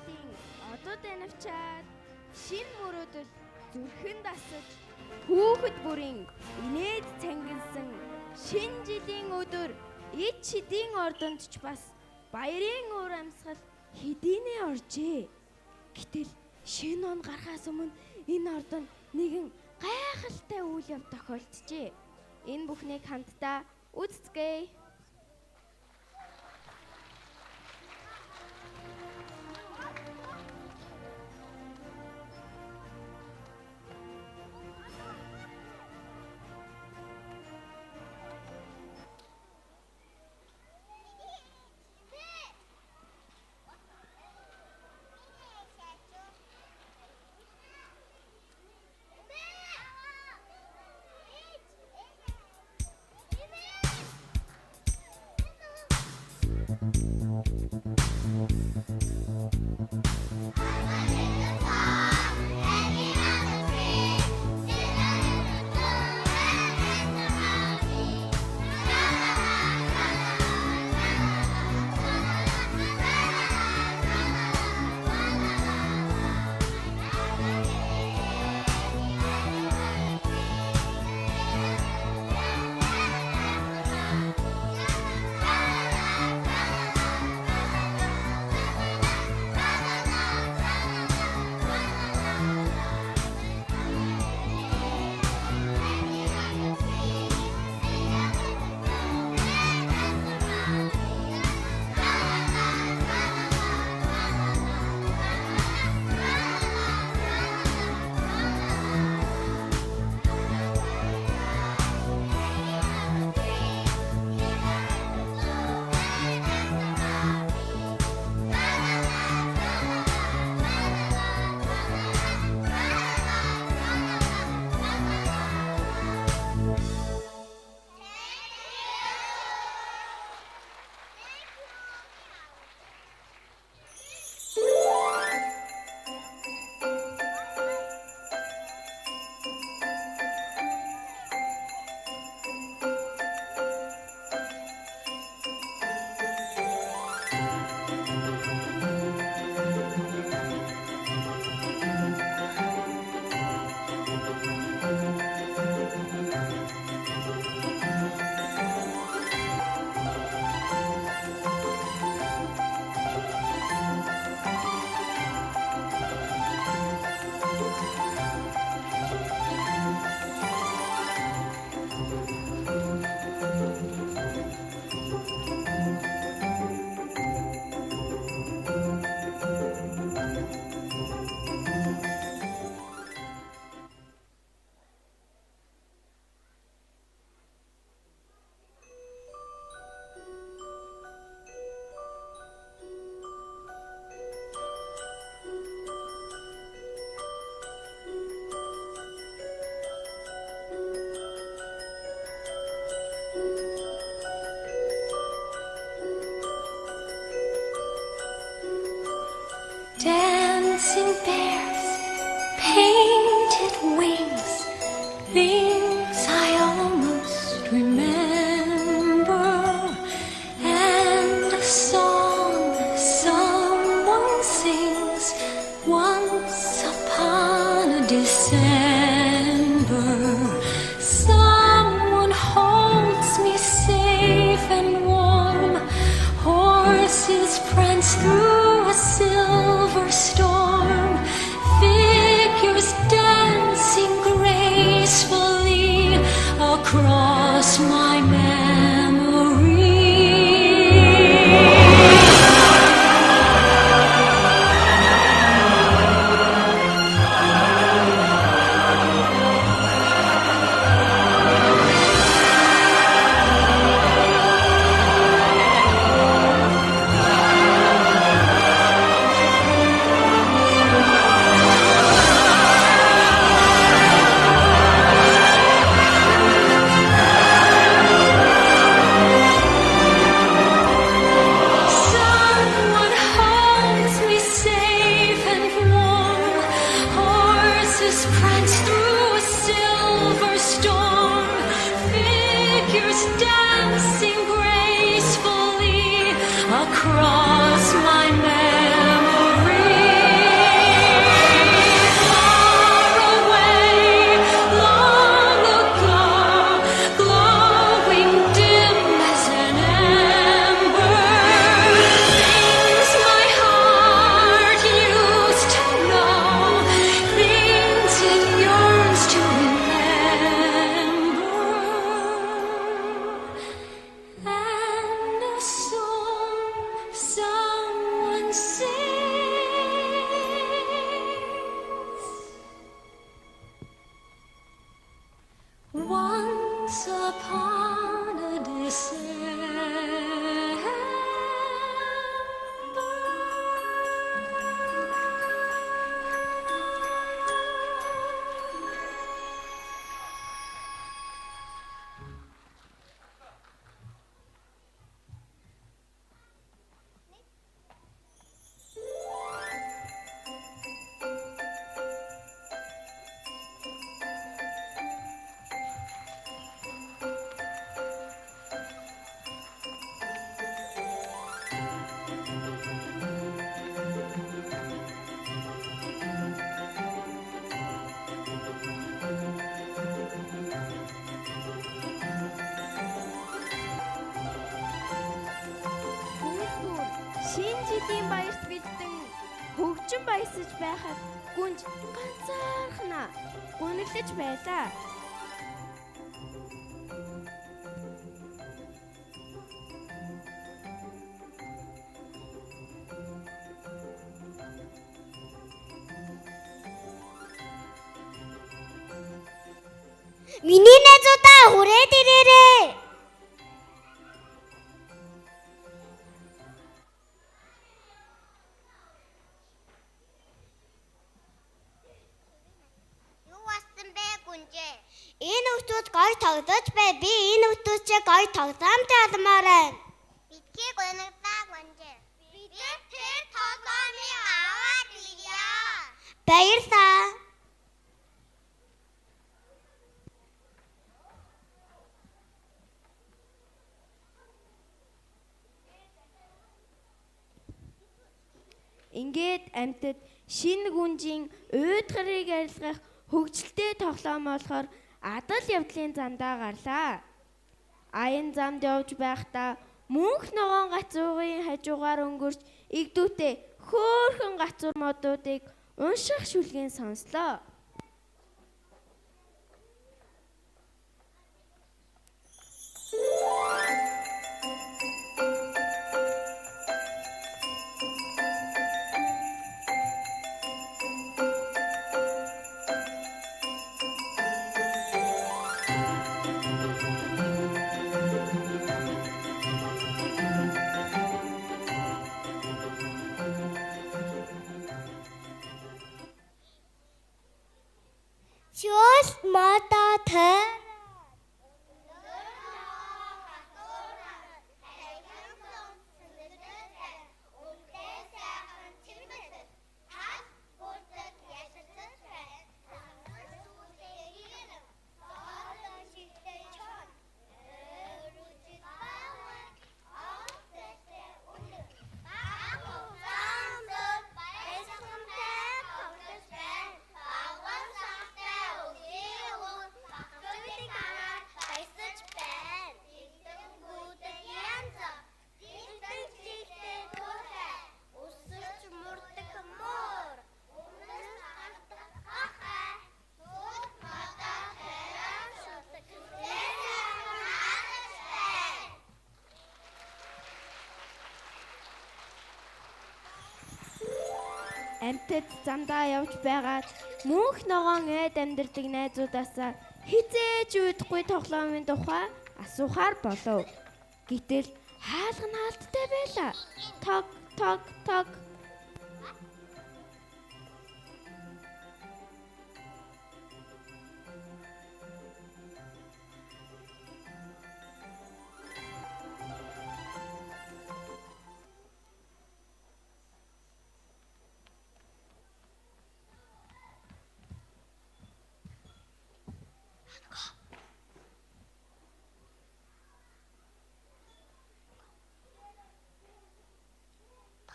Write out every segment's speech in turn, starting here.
жилийн одод анивчаад шин мөрөөдөл зүрхэн дасаж хүүхэд бүрийн инээд цангилсан шин жилийн өдөр эд шидийн ордонд ч бас баярын уур амьсгал хэдийнэ оржээ. Гэтэл шинэ он гарахаас өмнө энэ ордонд нэгэн гайхалтай үйл явц тохиолджээ. Энэ бүхнийг хамтдаа үзцгээе. Dancing bears, painted wings, things I almost remember, and a song someone sings once upon a December. Someone holds me safe and warm, horses prance through a silver storm, figures dancing gracefully across my memory. Ардын баярт бэлдэн хөгжин баясаж байхад гүнж ганцаархнаа гүнэлж байлаа. Миний найзуудаа хүрээд ирээрээ. Юу болсон бэ гүнжээ? Энэ хүмүүс гоё тогтож бай. Би энэ хүмүүсээ гоё тогтоомтой алмаар байна. Бидний гоногдаа гүнжээ. Бид тэр тоглоомыг аваад ирье. Баярлалаа. Ингээд амьтад шинэ гүнжийн уйдгарыг арилгах хөгжилтэй тоглоом болохоор адал явдлын замдаа гарлаа. Аян замд явж байхдаа мөнх ногоон гацуугын хажуугаар өнгөрч игдүүтэй хөөхөн гацуур модуудыг унших шүлгийн сонслоо. Чөөл модоо төр. Амьтад замдаа явж байгаад мөнх ногоон эд амьдардаг найзуудаасаа хизээж үүдхгүй тоглоомын тухай асуухаар болов. Гэтэл хаалга нь алдтай байлаа. Тог тог тог.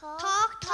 Тог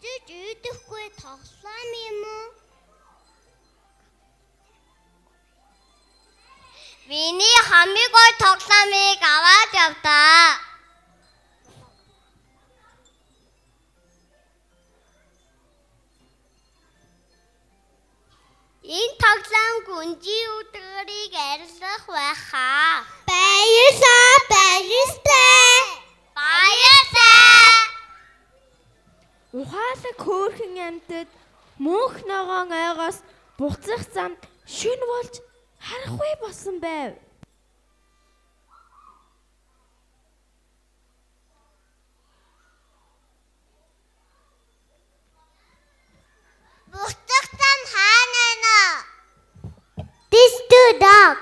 Буцаж идэхгүй тоглоом юм уу? Миний хамгийн гоё тоглоомыг аваад явдаа. Энэ тоглоом гүнжийн өдрийг арилгах байхаа. Баярлалаа. Баярлалаа. Ухаалаг хөөрхөн амьтад мөнх ногоон ойгоос буцах замд шүн болж харахгүй болсон байв. Буцах зам хаана нэ? This two dog.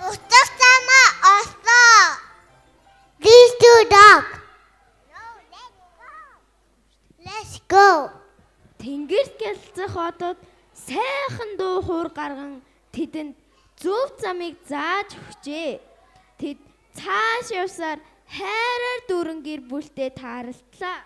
Буцах замаа оллоо. This two dog. Let's go. Тэнгэрт гялцах одод сайхан дуу хуур гарган тэдэнд зөв замыг зааж өгчээ. Тэд цааш явсаар хайраар дүүрэн гэр бүлтэй тааралдлаа.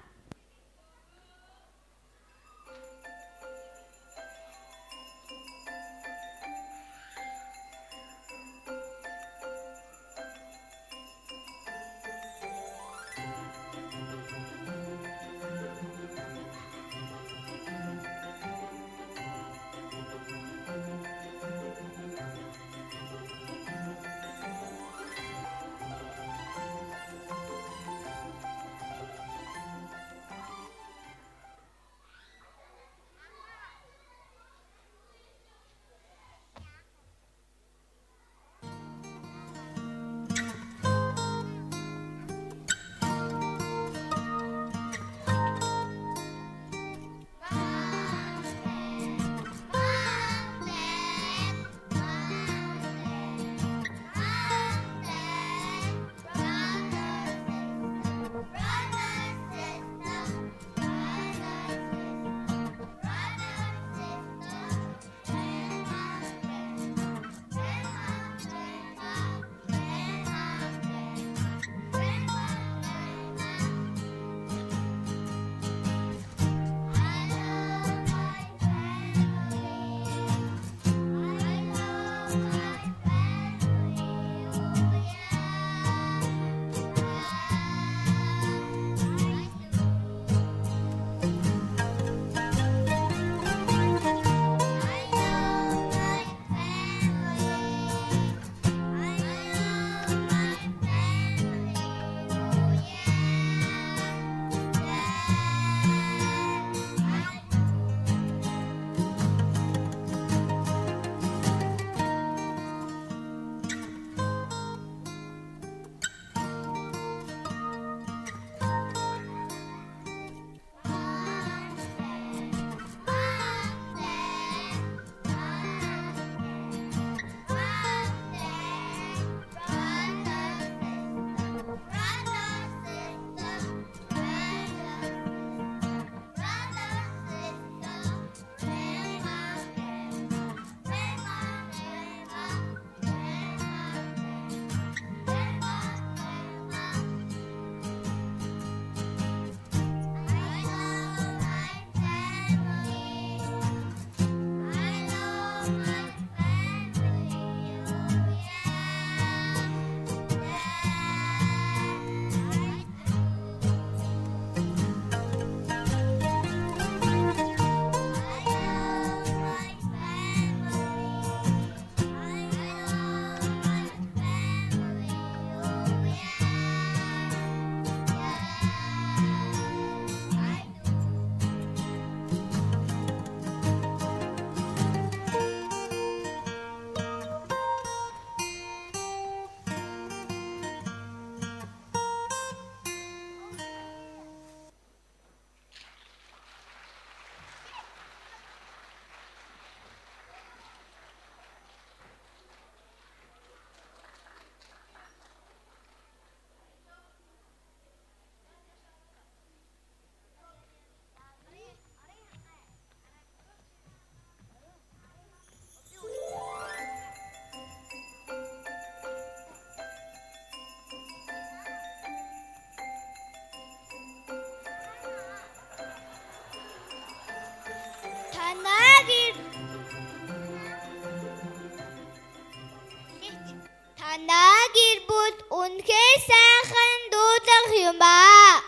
Манай гэр бүл үнэхээр сайхан дуулах юм ба.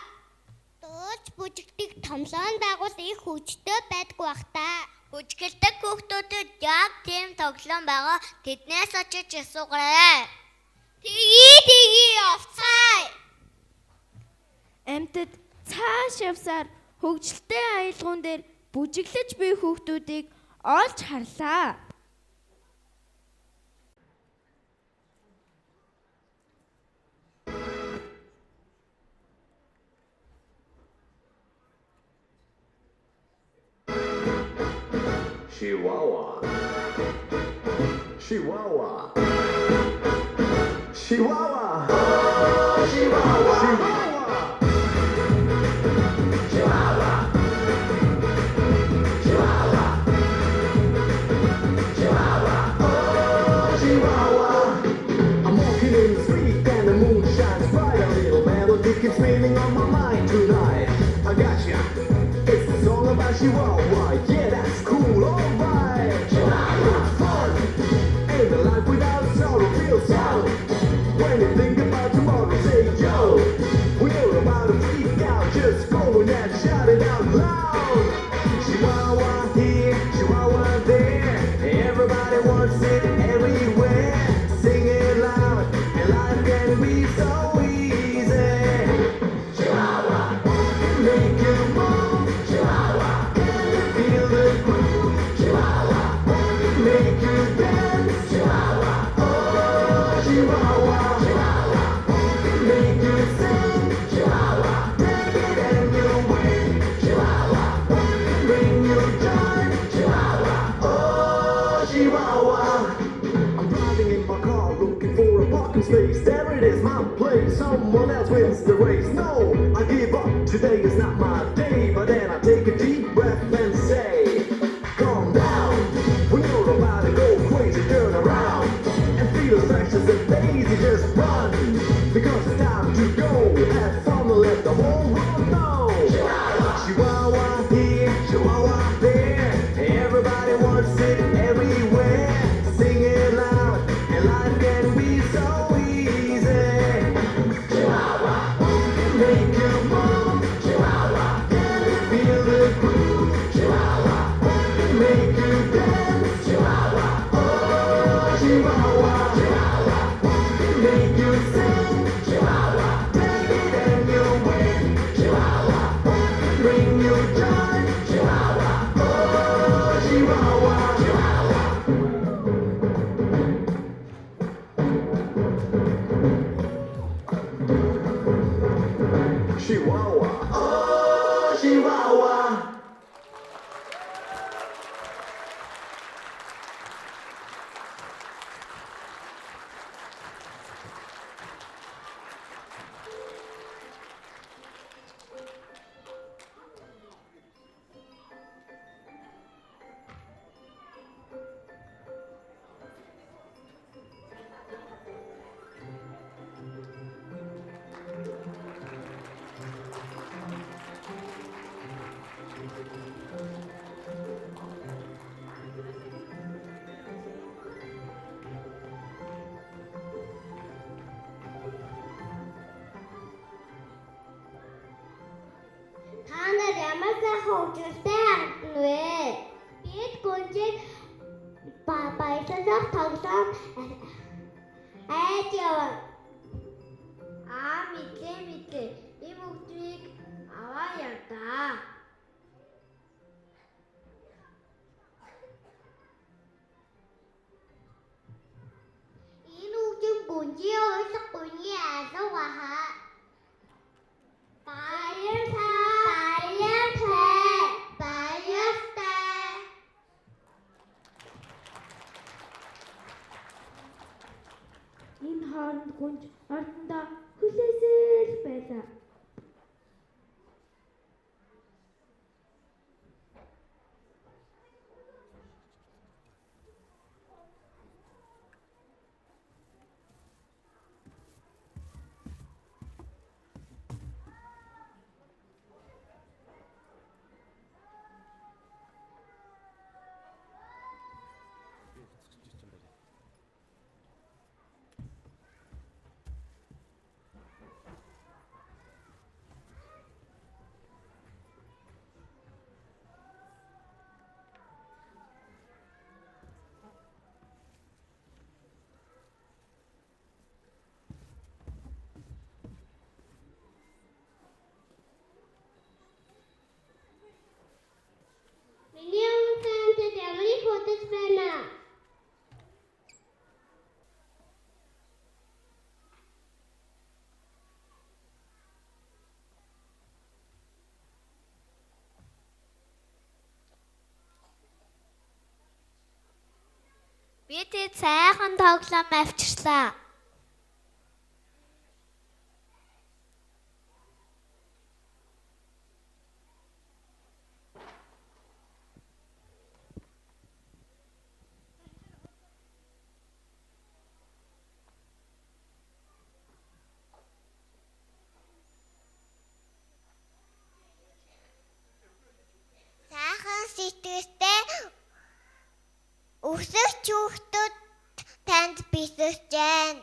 Дуулж бүжигдэг томлон байгуул их хүчтэй байдгүй бах та. Бүжгэлдэг хүүхдүүдэд яг тийм тоглоом байгаа. Тэднээс очиж асуугаарай. Тгий явцгаая. Амьтад цааш явсаар хөгжилтэй аялгуун дээр бүжиглэж буй хүүхдүүдийг олж харлаа. Chihuahua. Chihuahua. Chihuahua. Chihuahua. Chihuahua. Chihuahua. Chihuahua. Chihuahua. I'm walking in the street and the moon shines bright. A little melody keeps spinning on my mind tonight. I got ya. It's a song about Chihuahua. Yeah, that's cool. Alright. Chihuahua. Fun. Ain't a life without sorrow feels solid. When you think about tomorrow, say yo. We're about to freak out. Just go and shout it out loud. Chihuahua here, Chihuahua there. Everybody wants it everywhere. Sing it loud, and life can be so easy. Chihuahua, make you move. Chihuahua, feel the groove. Chihuahua, make you dance. Chihuahua, oh Chihuahua, Chihuahua, make you sing. Chihuahua, take it and you win. Chihuahua, bring you joy. Chihuahua, oh Chihuahua. I'm driving in my car looking for a parking space. There it is, my place. Someone else wins the race. No, I give up. Today is not my day. But then I take a deep breath and say, calm down. When you're about to go crazy, turn around and feel as fresh as a daisy. Just run because it's time to go. Have fun and let the whole world know. Chihuahua here, Chihuahua there. Everybody wants it everywhere. Sing it loud, and life can be so easy. Chihuahua, make you move. Chihuahua, feel the groove. Chihuahua, make you dance. Chihuahua, oh Chihuahua, Chihuahua, make you sing. Chihuahua, take it and you win. Chihuahua, bring you joy. Chihuahua, oh Chihuahua, Chihuahua. Chihuahua, oh Chihuahua. Та нар ямар сайхан хөгжилтэй хандна вэ? Бид гүнжиг баясалах тоглоом айж яваа. Мэдлээ. Ийм хөгжмийг аваа явдаа. Энэ хөгжим гүнжийн ойлгохгүй ни алга хаа. Энэ хооронд гүнж ордондоо хүлээсэл байлаа. Би тэд сайхан тоглоом авчирсан. Сайхан сэтгэлтэй өсөж хүүхдүүд танд бисэж байна.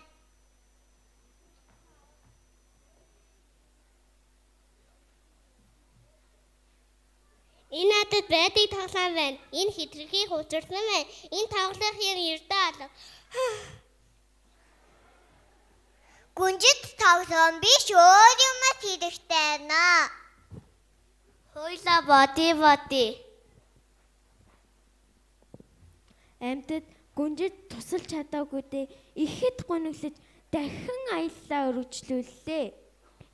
Энэ надад байдаг тоглоом байна. Энэ хитрхи хуучирсан байна. Энэ тоглох юм ердөө алга. Гүнжид тоглоом биш өөр юмас хэрэгтэй байна. Хойлоо боди. Амьтад гүнжид тусалж чадаагүйдээ ихэд гониглож дахин аяллаа өргөжлүүллээ.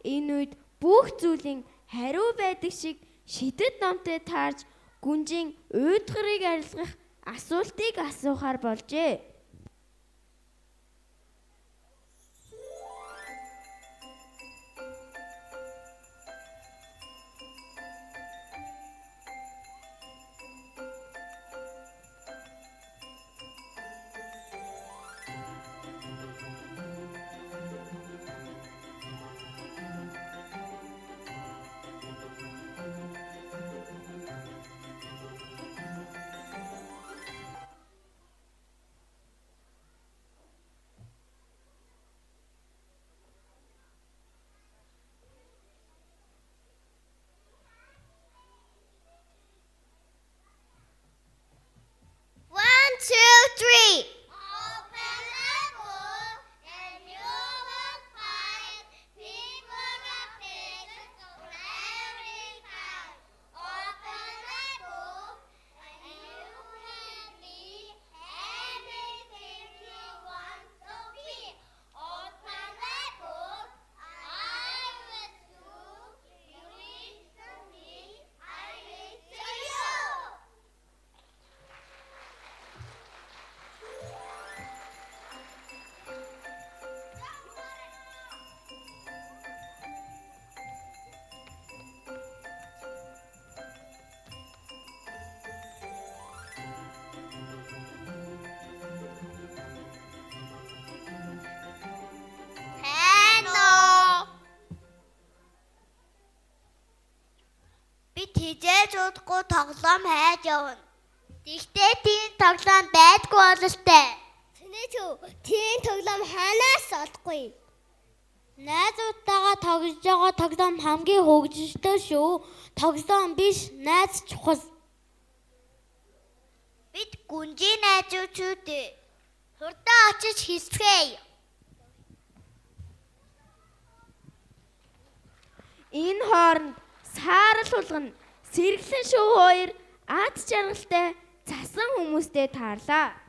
Энэ үед бүх зүйлийн хариу байдаг шиг шидэт номтой таарж гүнжийн уйдгарыг арилгах асуултыг асуухаар болжээ. One, two, three. Open the book and you will find people of faces of every kind. Open the book and you can be anything you want to be. Open the book, I will do, you read to me, I read to you. Hello. Би тийжээж удахгүй тоглоом хайж явна. Тэгтээ тийм тоглоом байдгүй бололтой. Тийм тоглоом ханаас олдохгүй. Найзуудтайгаа тоглож байгаа тоглоом хамгийн хөгжөлтэй шүү. Тоглоом биш, найз чухал. Бид гүнжийн найзууд шүү дээ. Хурдан очиж хэлцгээе. Энэ хооронд саарал хулгана сэргэлэн шүү хоёр ад жаргалтай цасан хүмүүстэй таарлаа.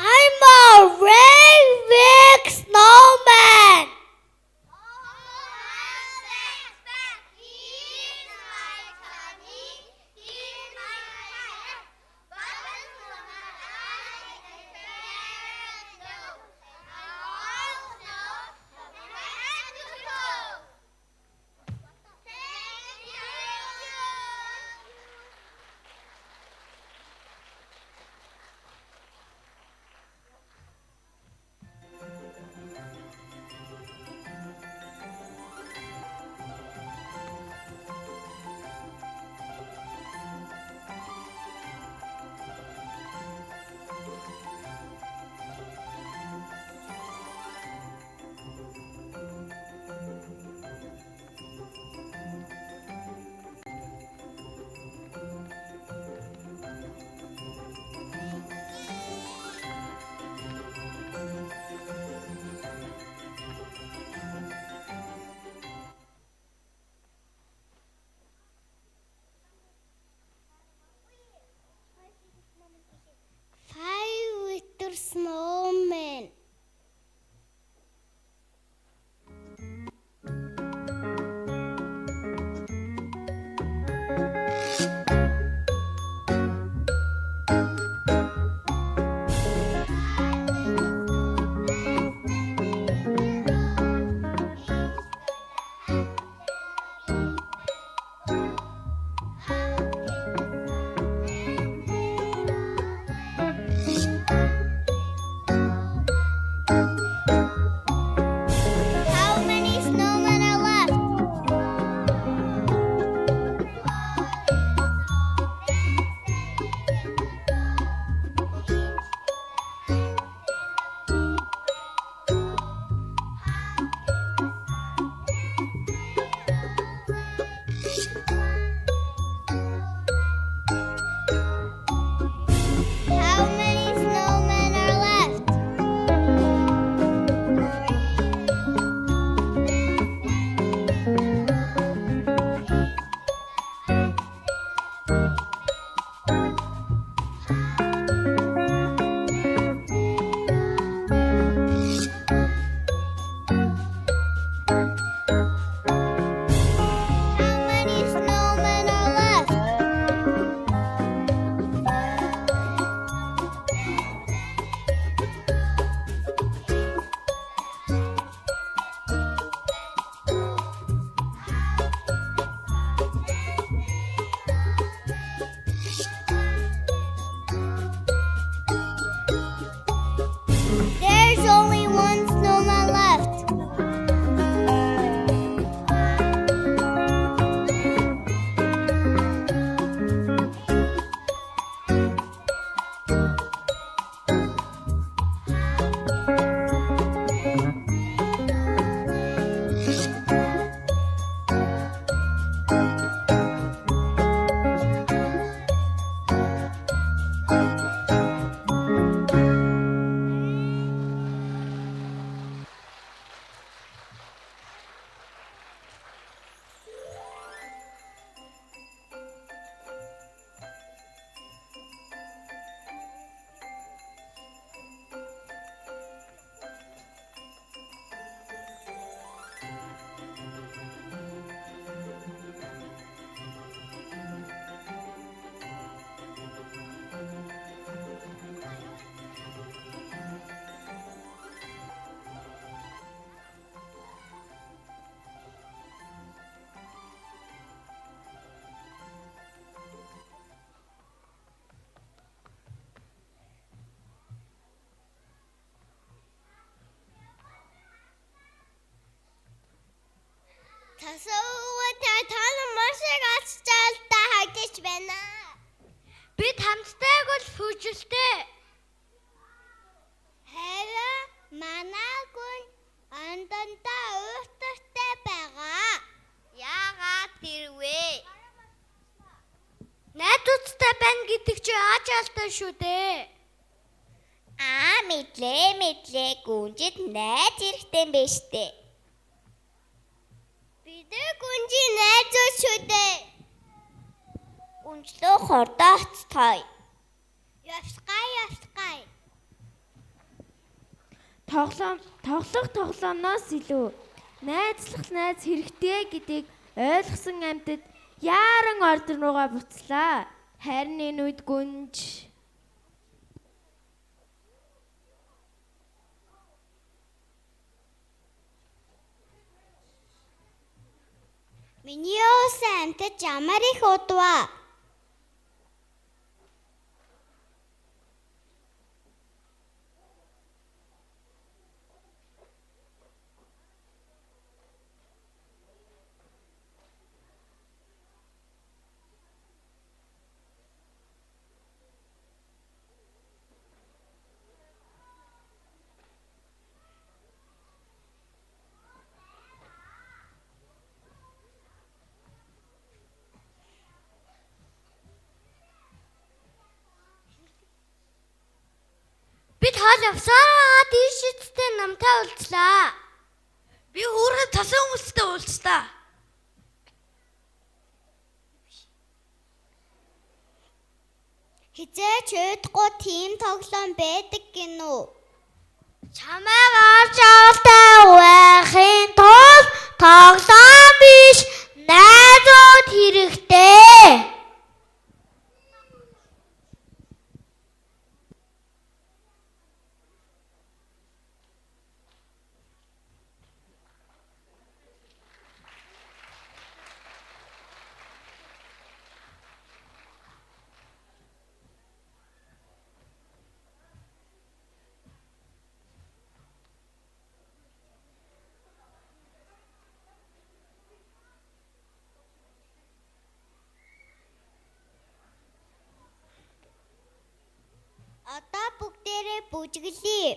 I'm a very big snowman. чи аачаалтай шүү дээ. Мэдлээ. Гүнжид найз хэрэгтэй юм биш үү? Бид гүнжийн найзууд шүү дээ. Гүнжлөө хордоо хоцтой. Явсгай. Тоглоомноос илүү найз хэрэгтэй гэдгийг ойлгосон амьтад яаран ордон руугаа буцлаа. Харин энэ үед гүнж Миний уусан амтад ямар их удваа. Бид хоол явсараа тийшээдтэй намтай уулзлаа. Би өөрөө тасан хүмүүстэй уулзлаа. Хизээч өөдгөө тим тоглоом байдаг гинүү. Чамайг олж авалтай байхын тулд тоглоом биш найзууд хэрэгтэй. Одоо бүгдээрээ бүжгэлье.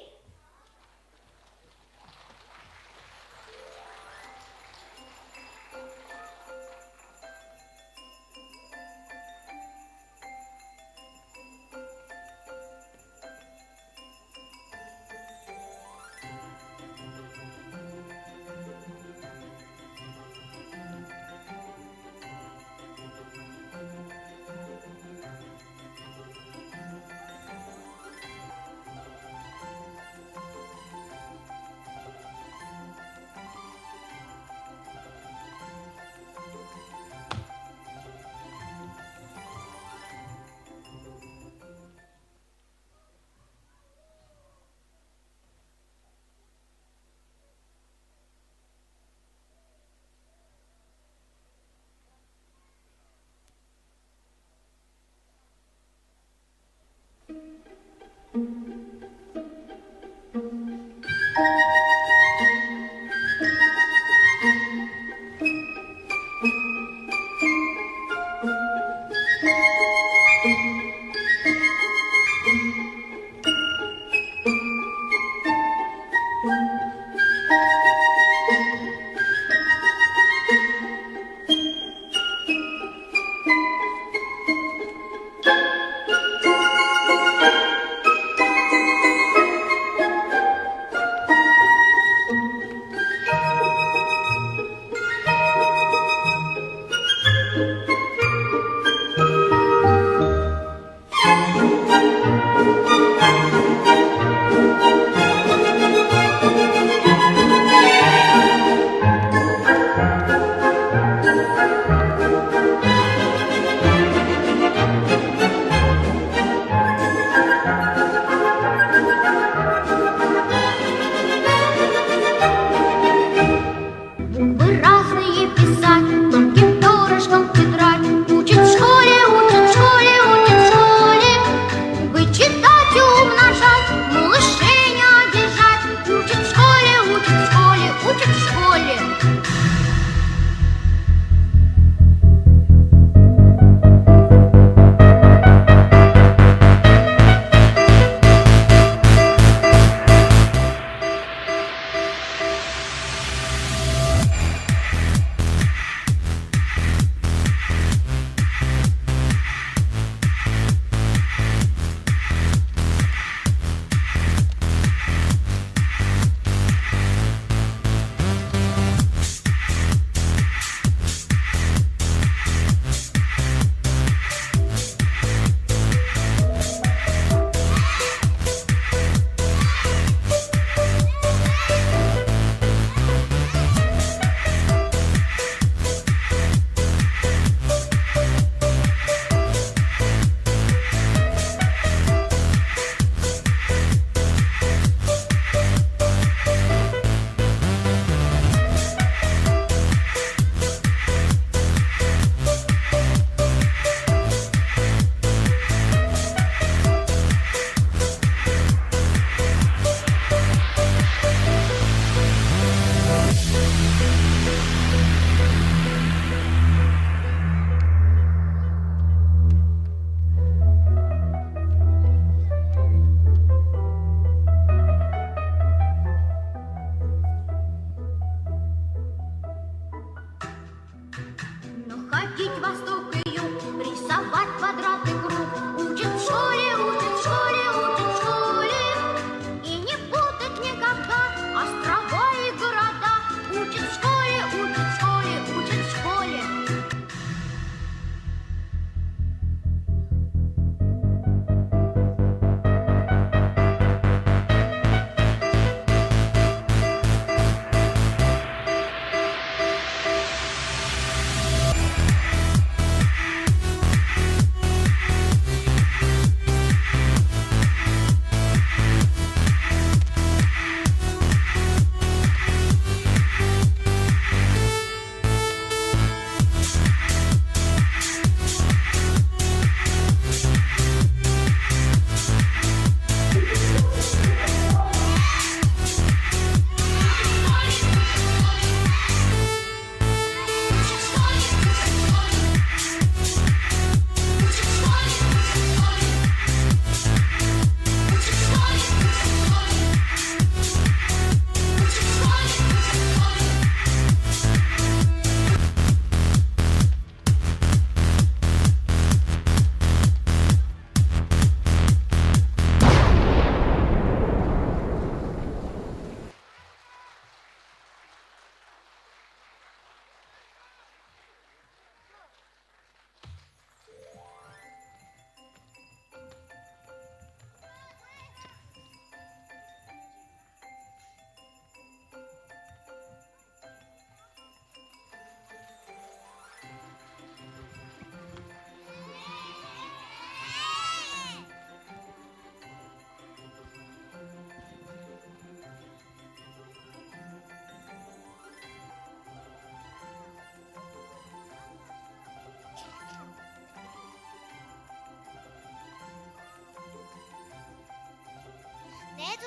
Мы разные писать, тонким перышком тетрадь.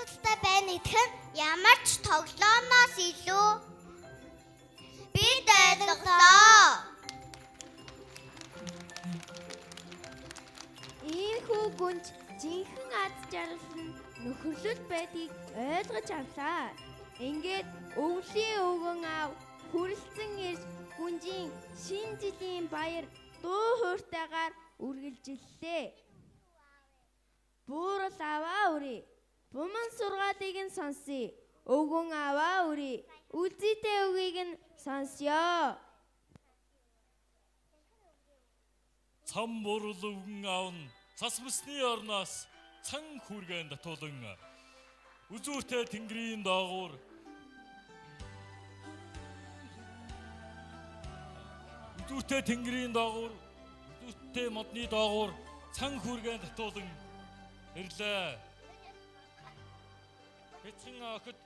гайхамшигтай байна гэх нь ямар ч тоглоомноос илүү бид ойлголоо. Ийхүү гүнж жинхэнэ аз жаргал нь нөхөрлөл байдгийг ойлгож авлаа. Ингээд өвлийн өвгөн аав хүрлцэн ирж гүнжийн шинэ жилийн баяр дуу хууртайгаар үргэлжиллээ. Буурал аваа үрий. Буман сургаалыг нь сонсъё. Өвгөн аваа үрий. Үлзийтэй үгийг нь сонсё. Цам бурал өвгөн аавн цас мэсний орноос цан хүргэн татуулан үзүүртэй тэнгэрийн доогуур үзүүртэй модны доогуур цан хүргэн татуулан ирлээ. Эцэн охид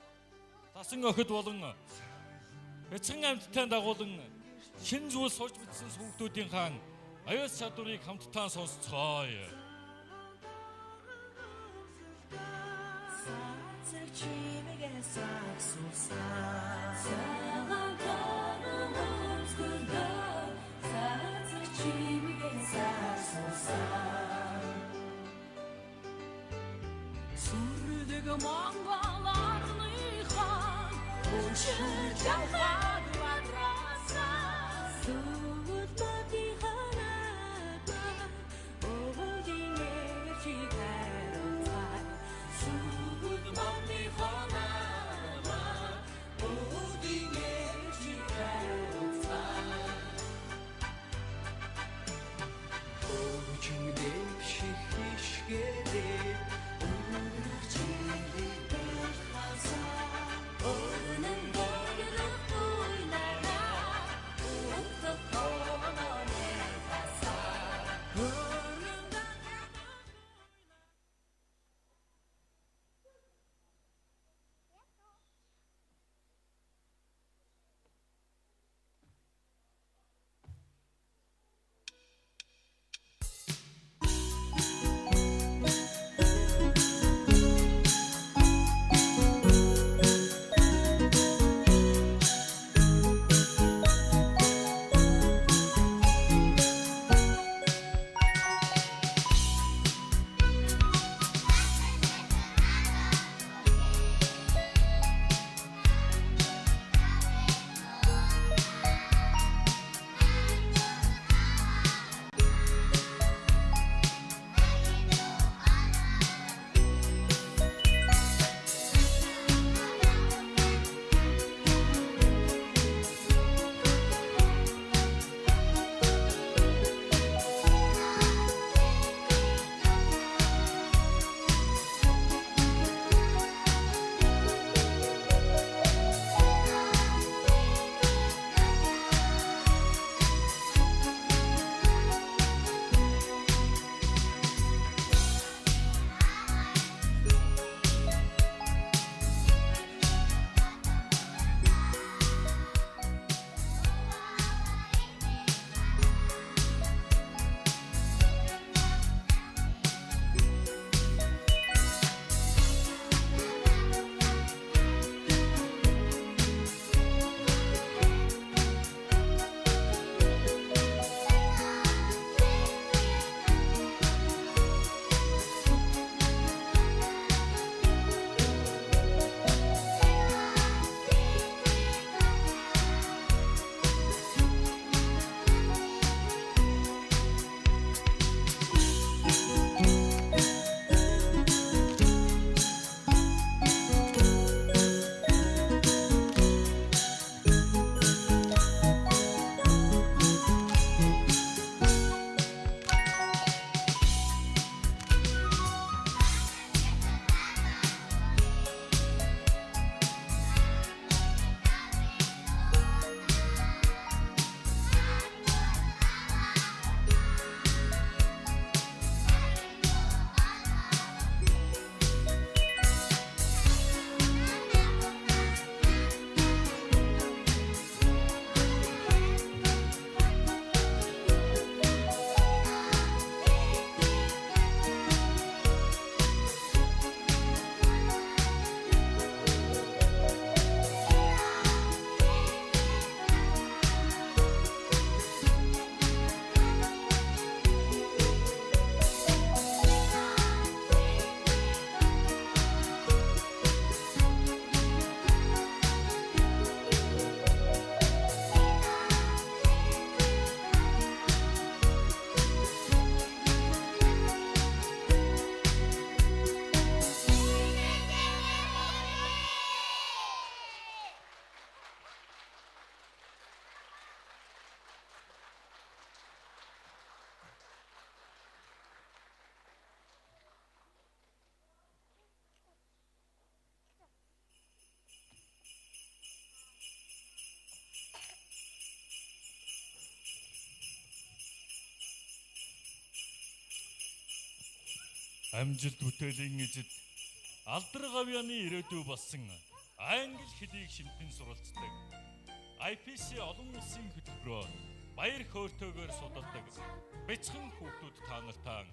тасан охид болон эцэн амьттай дагуулan шин зүйл сууж мэдсэн сүмхтүүдийн хаан аюул чадварыг хамтдаа сонсцгоё. Сүрдэг Монголынхаа өчигдөр хаад бадрасаа сүд бодиханаа өвгийн чигээрээ сүд бодиханаа өвгийн чигээрээ Өвчин дэвших хишгэрээ Амжилт бүтээлийн эзэд алдар гавьяаны ирээдүй болсон англи хэлийг шинтэн суралцдаг. IPC олон улсын хөтөлбөрөөр баяр хөөртэйгээр судалдаг. Бяцхан хүүхдүүд та нартаа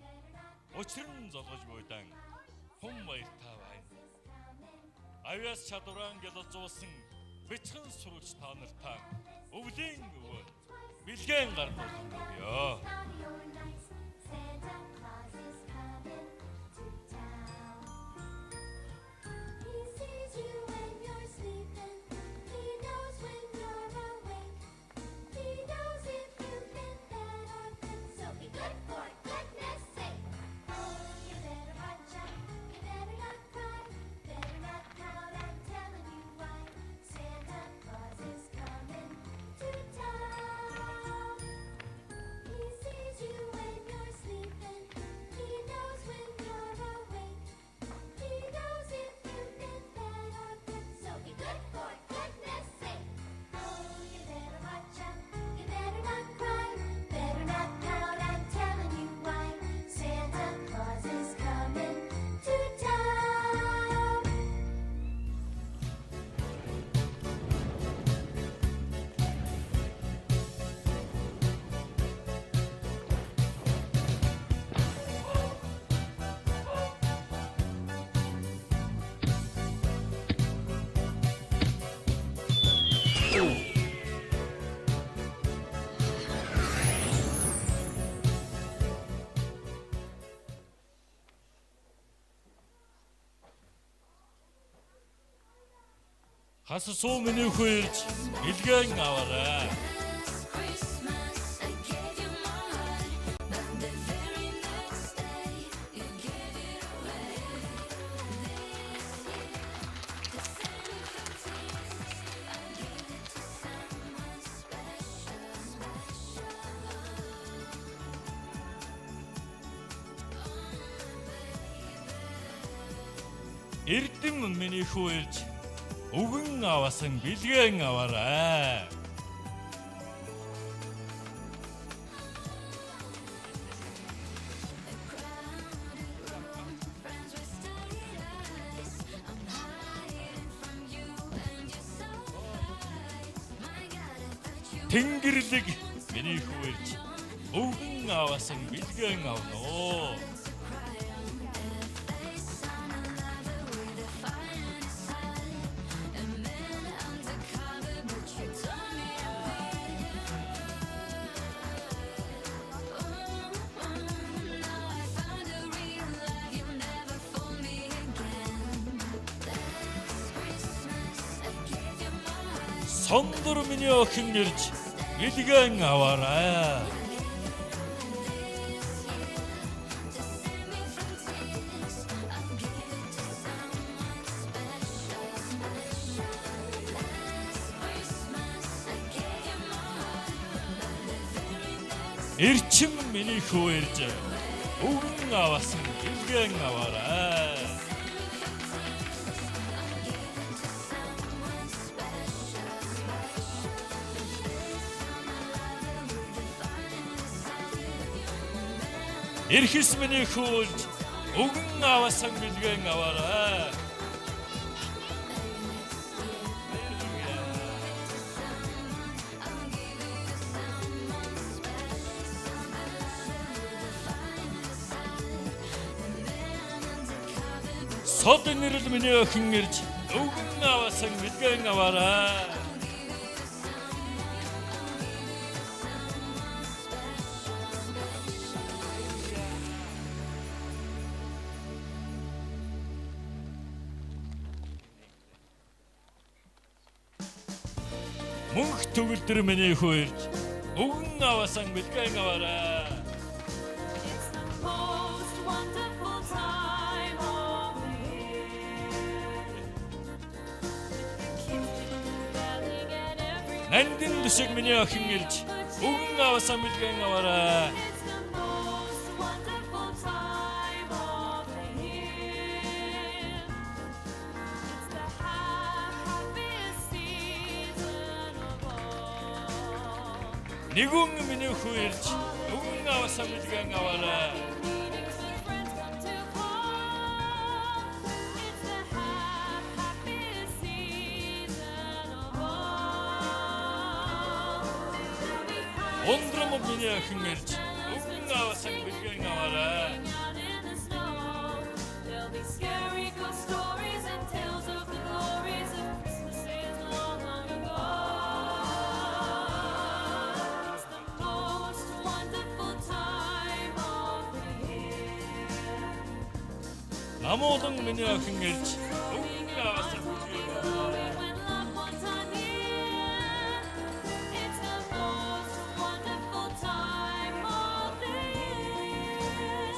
учир нь золгож буйдан хүм баяртай байна. Авиас чадвараа гялалзуулсан бяцхан сурагч та нартаа өвлийн өвөө бэлгэн гар болгон өгье. Хас суу миний хүлж бэлгэн аваарай. Эрдэм миний хүлж өгөн авасан бэлгэн аваарай. Тэнгэрлэг миний хүлж өгөн авасан бэлгэн авноо. Сондор миний охин ирж бэлгэн аваарай. Эрчим миний хүү ирж өгөн авасан бэлгэн аваарай. Эрхэс миний хүүлж өгөн авасан бэлгэн аваарай. Содон нэрэл миний охин ирж өгөн авасан бэлгэн аваарай. Мөнх төгөлдөр миний хуурж өгөн авасан бэлгэн аваарай. It's the most wonderful time of the year. Yelling at everyone. Нандин дэшиг миний охин ирж өгөн авасан бэлгэн аваарай. It's the most wonderful time of the year. It's the happiest season of all. Нэгүн миний хуурж өгөн авасан бэлгэн аваарай. Meetings with friends come to Өндрөм миний охин ирж өвгөн авасан бэлгэн аваарай. Out in the snow, there'll be scary ghost stories and tales of the glories of Christmases long, long ago. It's the most wonderful time of the year. Намуулан миний охин ирж өвгөн авасан бэлгэн аваарай. When loved ones are near, it's the most wonderful time of the year.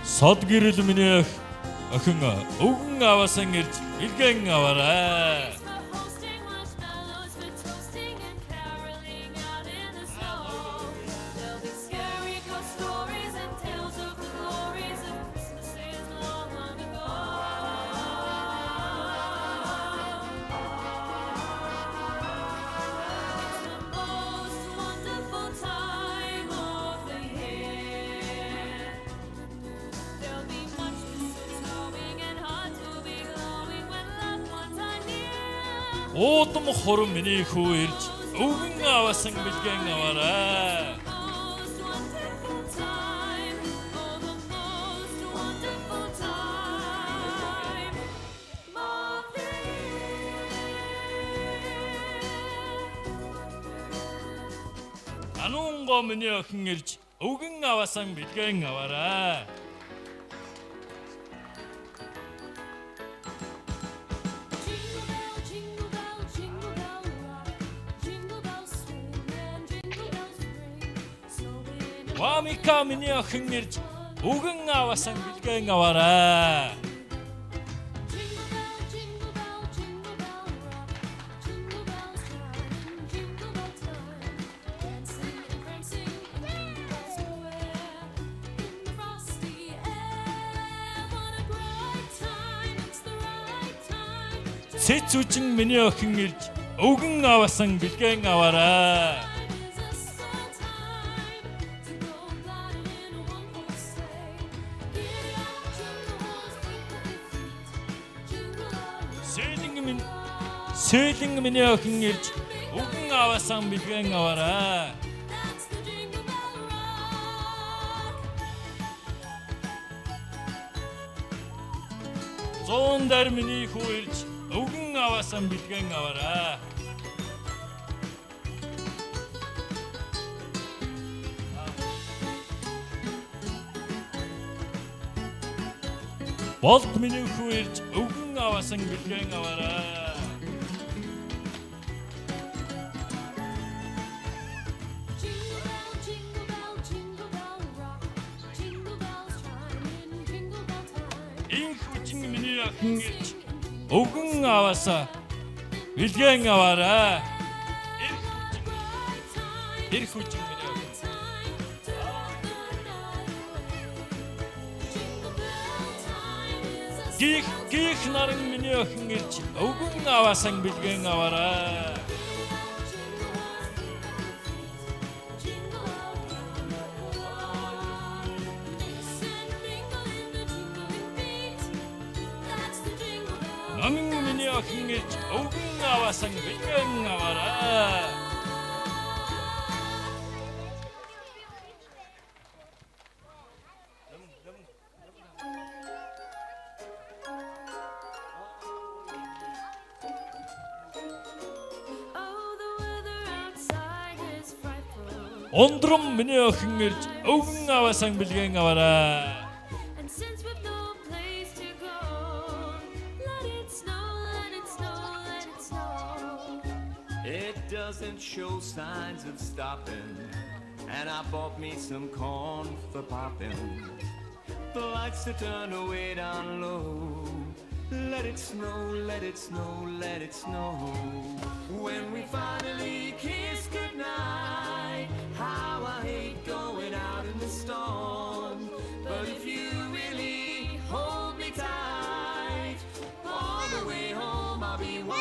Сод гэрэл миний охин өвгөн авасан ирж бэлгэн аваарай. For hosting marshmallows, for toasting and caroling out in the snow. There'll be scary ghost stories and tales of the glories of Christmases long, long ago. It's the most wonderful time of the year. There'll be much snowing and hearts will be glowing when loved ones are near. Уудам хурам миний хүү ирж өвгөн авасан бэлгэн аваарай. Most wonderful time, oh the most wonderful time of the year. Анунго миний охин ирж өвгөн авасан бэлгэн аваарай. Jingle bell, jingle bell rock, jingle bells swing and jingle bells ring. Snowing Вамика миний охин ирж өвгөн авасан бэлгэн аваарай. Jingle bell, jingle bell, jingle bell rock, jingle bells chime in jingle bell time. Dancing and prancing in Jingle Bell Square, in the frosty air. What a great time! It's the right time. Сэц үжин миний охин ирж өвгөн авасан бэлгэн аваарай. Time is a swell time to go gliding in a one-horse sleigh. Giddy up, jingle horse, jingle feet, jingle all Сэлэн миний охин ирж өвгөн авасан бэлгэн аваарай. That's the Jingle Bell Rock. Зуун дээр миний хүү ирж өвгөн авасан бэлгэн аваарай. Болт миний хүү ирж өвгөн авасан бэлгэн аваарай. Jingle bell, jingle bell rock. Jingle bells chime in jingle bell time. Инх үжин миний охин ирж өвгөн аваасаа бэлгэн аваарай. Ирх үжин миний охин. Time to rock the night away. Jingle bell time is a Гих наран миний охин ирж өвгөн аваасан бэлгэн аваарай. jingle all round. Mix and mingle in the jingling beat. That's the Jingle Bell. Намын миний охин ирж өвгөн аваасан бэлгэн аваарай. Oh, the weather outside is frightful. Ундрам миний охин ирж өвгөн аваасан бэлгэн аваарай. And since we've no place to go, let it snow, let it snow, let it snow. It doesn't show signs of stopping, and I bought me some corn for popping. The lights to turn away down low. Let it snow, let it snow, let it snow. When we finally kiss goodnight, how I hate going out in the storm. But if you really hold me tight, all the way home I'll be warm.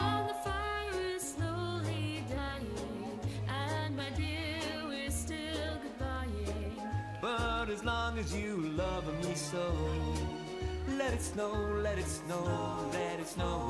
And the fire is slowly dying, and my dear, we're still goodbying. But as long as you love me so, let it snow, let it snow, let it snow.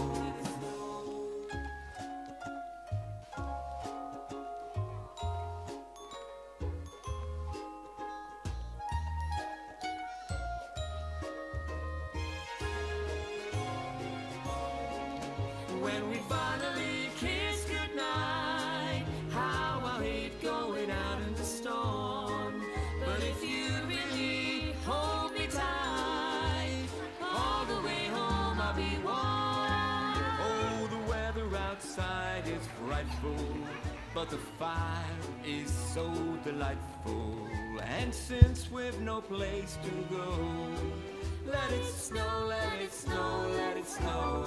nightfall, but the fire is so delightful. And since we've no place to go, let it snow, let it snow, let it snow.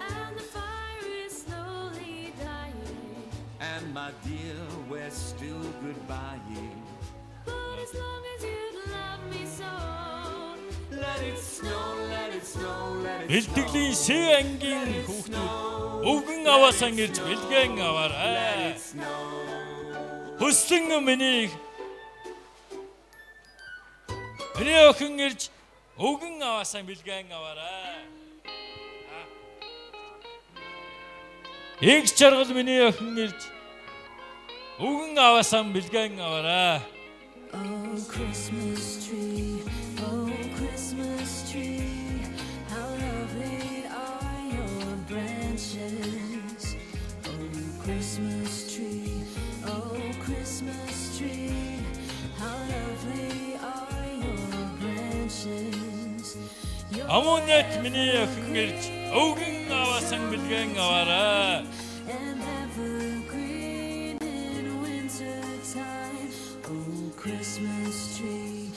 And the fire is slowly dying. And my dear, we're still goodbying. But as long as you love me so, Let it snow, let it snow, let it Бэлтгэлийн С ангийн хүүхдүүд өвгөн аваасан ирж бэлгэн аваарай. Хүссэн миний охин ирж өвгөн аваасан бэлгэн аваарай. Их чаргал миний охин ирж өвгөн аваасан бэлгэн аваарай. oh Christmas tree, how lovely are your branches. Oh Christmas tree, how lovely are your branches. Амунят миний охин ирж өвгөн аваасан бэлгэн аваарай. And evergreen in winter time. Oh Christmas tree,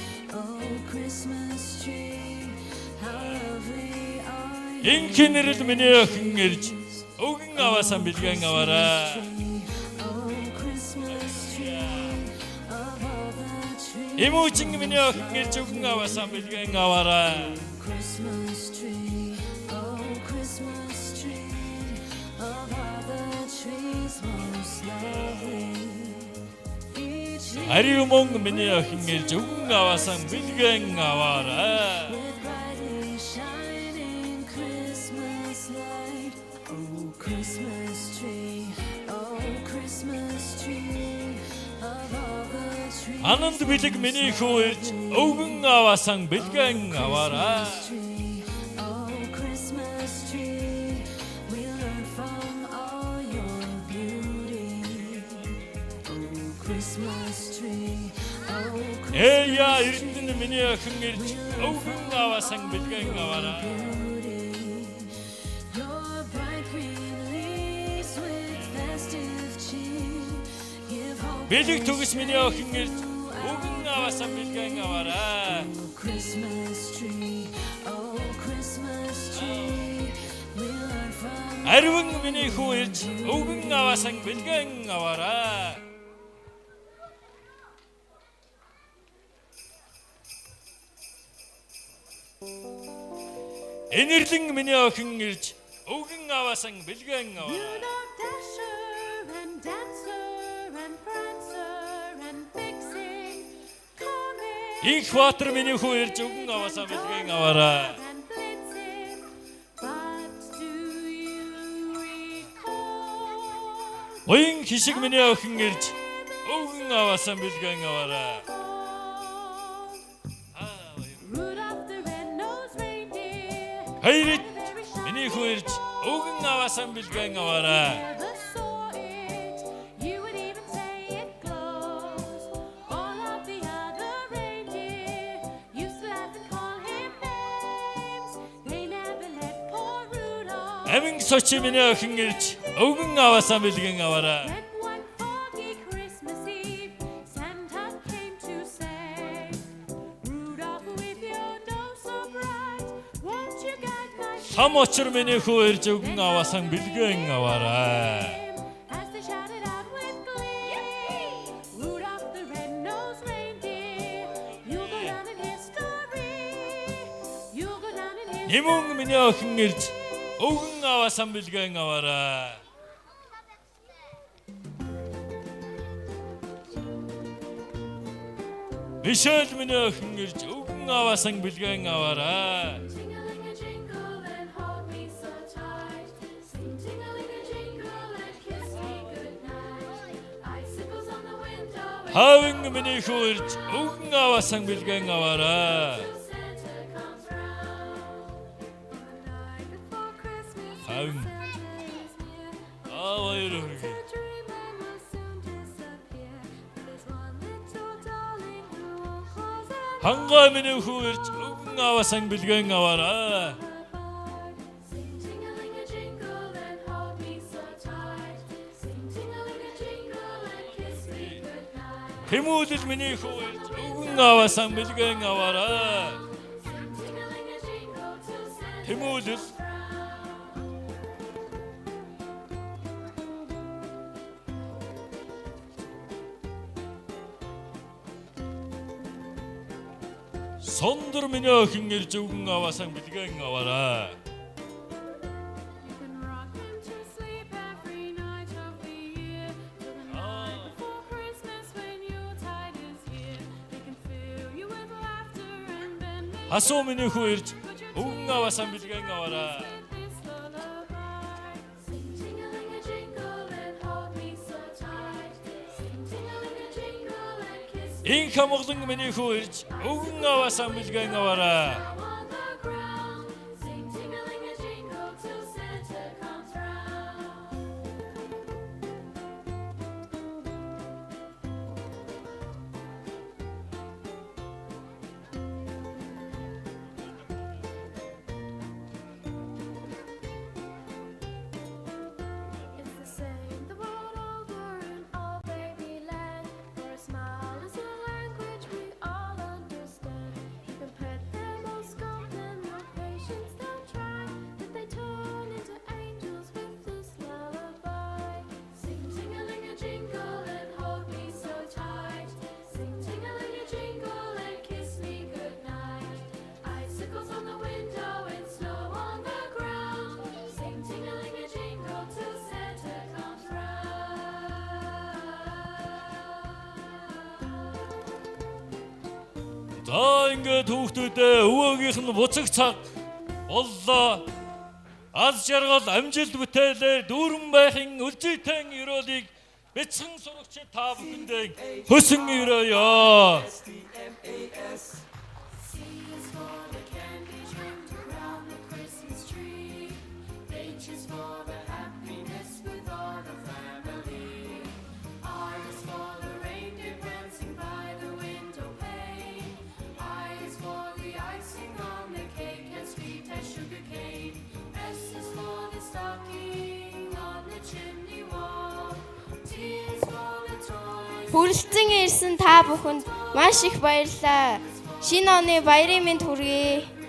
how lovely are your Инхинэрэл миний охин ирж өвгөн аваасан бэлгэн аваарай. oh Christmas tree of all the trees. Эмүүчин миний охин ирж өвгөн аваасан бэлгэн аваарай. Christmas tree of all the trees most lovely. Each year Ари мөн миний охин ирж өвгөн аваасан бэлгэн аваарай. with brightly shining Christmas light. Oh Christmas tree of all the trees. Ананд бэлэг миний хүү ирж өвгөн аваасан бэлгэн аваарай. Oh Christmas tree, we learn from all your beauty. Oh Christmas tree, Эя эрдэн миний охин ирж өвгөн аваасан бэлгэн аваарай. your bright green leaves with festive cheer give hope. Бэлэг төгс миний охин ирж өвгөн аваасан бэлгэн аваарай. Christmas tree, we learn from Ариван миний хүү ирж өвгөн аваасан бэлгэн аваарай. Энэрлэн миний охин ирж өвгөн аваасан бэлгэн аваарай. Dasher and Dancer and Prancer and Vixen, coming Их Баатар миний хүү ирж өвгөн аваасан бэлгэн аваарай. and Blitzen. But do you recall Уян хишиг миний охин ирж өвгөн аваасан бэлгэн аваарай. Rudolph the red-nosed reindeer Хайрт миний хүү ирж өвгөн аваасан бэлгэн аваарай. never saw it? You would even say it glows. All of the other reindeer used to laugh and call him names. They never let poor Rudolph. Амин сочи миний охин ирж өвгөн аваасан бэлгэн аваарай. Then one foggy Christmas Eve, Santa came to say, Rudolph, with your nose so bright, won't you guide my Сам очир миний хүү ирж өвгөн аваасан бэлгэн аваарай. as they shouted out with glee. Rudolph the red-nosed reindeer, you'll go down in history. You'll go down in history. Нэмүн миний охин ирж өвгөн аваасан бэлгэн аваарай. Мишель миний охин ирж өвгөн аваасан бэлгэн аваарай. Ting-a-ling-a-jingle and hold me so tight. Sing ting-a-ling-a-jingle and kiss me goodnight. Icicles on the window. Хаавин миний хүү ирж өвгөн аваасан бэлгэн аваарай. Santa comes round. The night before Christmas, Хаавин Santa's near. аваар өргө. The dreamland will soon disappear. There's one little darling who won't close her Хангаа миний хүү ирж өвгөн аваасан бэлгэн аваарай. heart. Sing ting-a-ling-a-jingle and hold me so tight. Sing Тэмүүл миний хүү ирж өвгөн аваасан бэлгэн аваарай. Тэмүүл Сондөр миний охин ирж өвгөн аваасан бэлгэн аваарай. You can rock him to sleep every night of the year. Till the night before Christmas when Yuletide is here. He can fill you with laughter and then make Хасуу миний хүү ирж өвгөн аваасан бэлгэн аваарай. this lullaby. Sing ting-a-ling-a-jingle and hold me so tight. Sing ting-a-ling-a-jingle and kiss me Ин хамглан миний хүү ирж өвгөн аваасан бэлгэн аваарай. on the ground. Sing ting-a-ling-a-jingle till Santa comes round. It's the same the world over in all babyland. For a smile is a language we all understand. You can pet them or scold them, your patience they'll try. But they turn into angels with this lullaby. Sing ting-a-ling-a-jingle and hold me so tight. Sing ting-a-ling-a-jingle and kiss me goodnight. Icicles on the window and snow on the ground. Sing ting-a-ling-a-jingle till Santa comes round. За ингээд хүүхдүүдээ өвөөгийнх нь буцаг цаг боллоо. Аз жаргал амжилт бүтээлээр дүүрэн байхын үлжийтэн ёроолыг бяцхан сурагч та бүхэндээ хөсөн өрөөё. C is for the candy trimmed around the Christmas tree. H is for the happiness with all the family. R is for the reindeer prancing by the window pane. I is for the icing on the cake as sweet as sugar cane. S is for the stocking on the chimney wall. T is for the toys. Хүрэлцэн ирсэн та бүхэнд маш их баярлалаа. Шинэ оны баярын мэнд хүргэе.